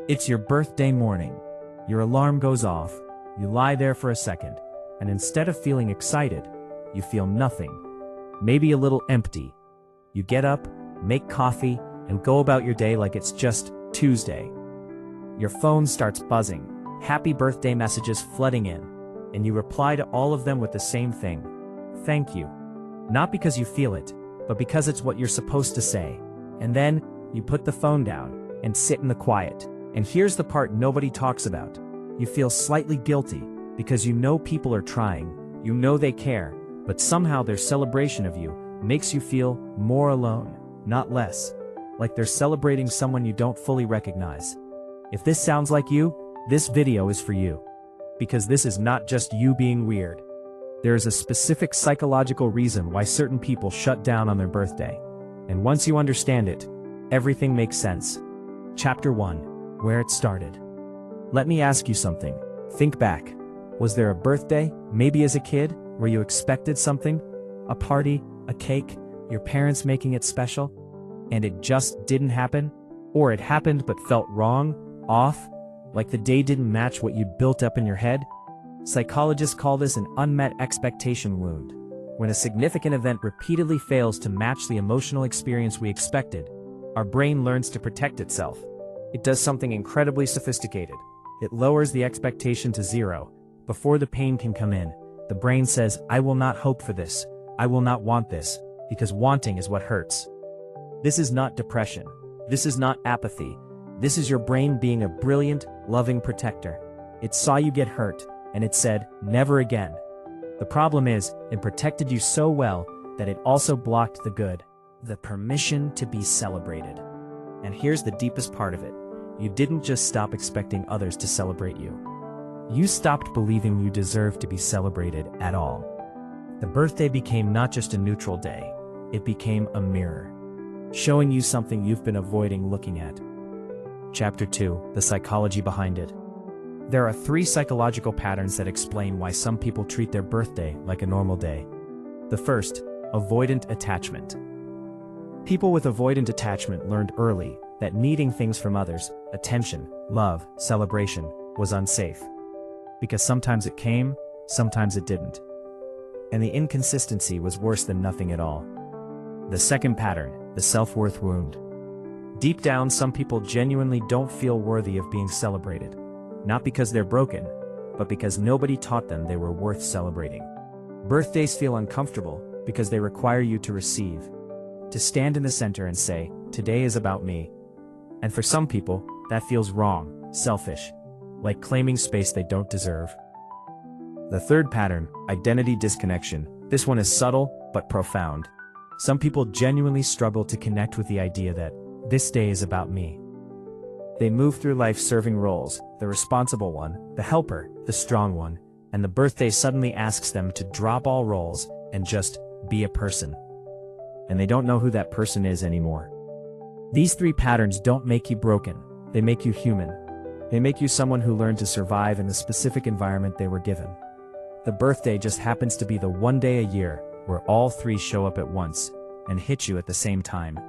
It's your birthday morning. Your alarm goes off, you lie there for a second, and instead of feeling excited, you feel nothing. Maybe a little empty. You get up, make coffee, and go about your day like it's just Tuesday. Your phone starts buzzing, happy birthday messages flooding in, and you reply to all of them with the same thing. Thank you. Not because you feel it, but because it's what you're supposed to say. And then, you put the phone down and sit in the quiet. And here's the part nobody talks about. You feel slightly guilty because you know people are trying, you know they care, but somehow their celebration of you makes you feel more alone, not less. Like they're celebrating someone you don't fully recognize. If this sounds like you, this video is for you. Because this is not just you being weird. There is a specific psychological reason why certain people shut down on their birthday. And once you understand it, everything makes sense. Chapter 1. Where it started. Let me ask you something. Think back. Was there a birthday, maybe as a kid, where you expected something? A party, a cake, your parents making it special? And it just didn't happen? Or it happened but felt wrong, off, like the day didn't match what you'd built up in your head? Psychologists call this an unmet expectation wound. When a significant event repeatedly fails to match the emotional experience we expected, our brain learns to protect itself. It does something incredibly sophisticated. It lowers the expectation to zero. Before the pain can come in, the brain says, I will not hope for this. I will not want this, because wanting is what hurts. This is not depression. This is not apathy. This is your brain being a brilliant, loving protector. It saw you get hurt, and it said, never again. The problem is, it protected you so well that it also blocked the good, the permission to be celebrated. And here's the deepest part of it. You didn't just stop expecting others to celebrate you. You stopped believing you deserved to be celebrated at all. The birthday became not just a neutral day, it became a mirror, showing you something you've been avoiding looking at. Chapter 2. The psychology behind it. There are 3 psychological patterns that explain why some people treat their birthday like a normal day. The first, avoidant attachment. People with avoidant attachment learned early that needing things from others, attention, love, celebration, was unsafe. Because sometimes it came, sometimes it didn't. And the inconsistency was worse than nothing at all. The second pattern, the self-worth wound. Deep down, some people genuinely don't feel worthy of being celebrated. Not because they're broken, but because nobody taught them they were worth celebrating. Birthdays feel uncomfortable because they require you to receive, to stand in the center and say, today is about me. And for some people, that feels wrong, selfish, like claiming space they don't deserve. The third pattern, identity disconnection. This one is subtle, but profound. Some people genuinely struggle to connect with the idea that this day is about me. They move through life serving roles, the responsible one, the helper, the strong one, and the birthday suddenly asks them to drop all roles and just be a person. And they don't know who that person is anymore. These 3 patterns don't make you broken, they make you human. They make you someone who learned to survive in the specific environment they were given. The birthday just happens to be the one day a year where all 3 show up at once and hit you at the same time.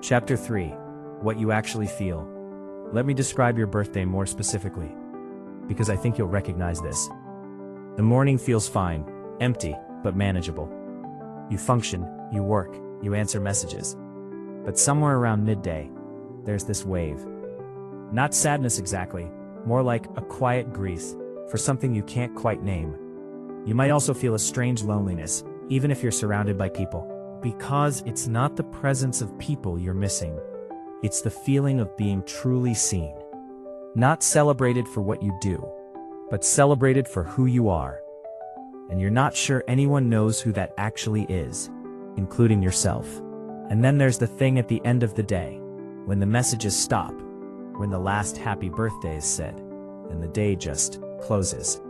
Chapter 3. What you actually feel. Let me describe your birthday more specifically, because I think you'll recognize this. The morning feels fine, empty, but manageable. You function, you work, you answer messages. But somewhere around midday, there's this wave. Not sadness exactly, more like a quiet grief for something you can't quite name. You might also feel a strange loneliness, even if you're surrounded by people, because it's not the presence of people you're missing. It's the feeling of being truly seen. Not celebrated for what you do, but celebrated for who you are. And you're not sure anyone knows who that actually is, including yourself. And then there's the thing at the end of the day, when the messages stop, when the last happy birthday is said, and the day just closes.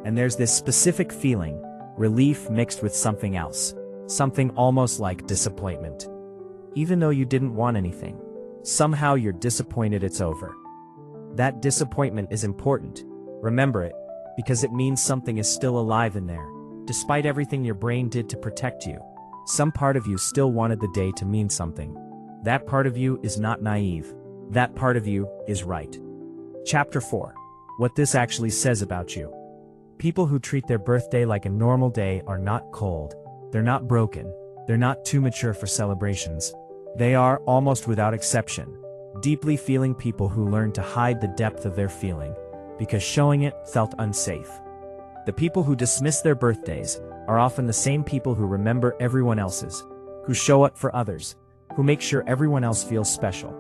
And there's this specific feeling, relief mixed with something else, something almost like disappointment. Even though you didn't want anything, somehow you're disappointed it's over. That disappointment is important. Remember it, because it means something is still alive in there. Despite everything your brain did to protect you, some part of you still wanted the day to mean something. That part of you is not naive. That part of you is right. Chapter 4. What this actually says about you. People who treat their birthday like a normal day are not cold. They're not broken. They're not too mature for celebrations. They are, almost without exception, deeply feeling people who learn to hide the depth of their feeling because showing it felt unsafe. The people who dismiss their birthdays are often the same people who remember everyone else's, who show up for others, who make sure everyone else feels special.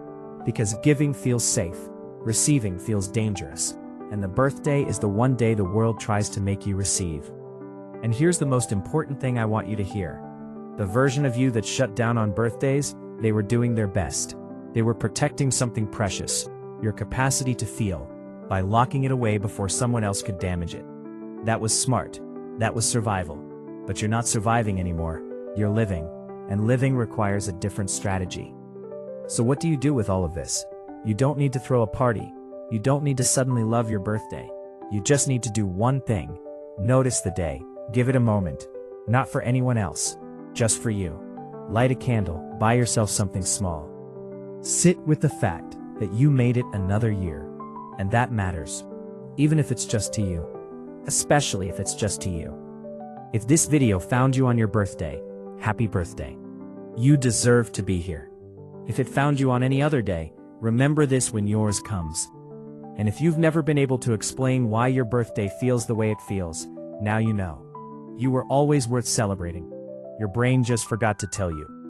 Because giving feels safe, receiving feels dangerous, and the birthday is the one day the world tries to make you receive. And here's the most important thing I want you to hear. The version of you that shut down on birthdays, they were doing their best. They were protecting something precious, your capacity to feel, by locking it away before someone else could damage it. That was smart. That was survival. But you're not surviving anymore. You're living, and living requires a different strategy. So what do you do with all of this? You don't need to throw a party. You don't need to suddenly love your birthday. You just need to do one thing. Notice the day. Give it a moment. Not for anyone else. Just for you. Light a candle. Buy yourself something small. Sit with the fact that you made it another year. And that matters. Even if it's just to you. Especially if it's just to you. If this video found you on your birthday, happy birthday. You deserve to be here. If it found you on any other day, remember this when yours comes. And if you've never been able to explain why your birthday feels the way it feels, now you know. You were always worth celebrating. Your brain just forgot to tell you.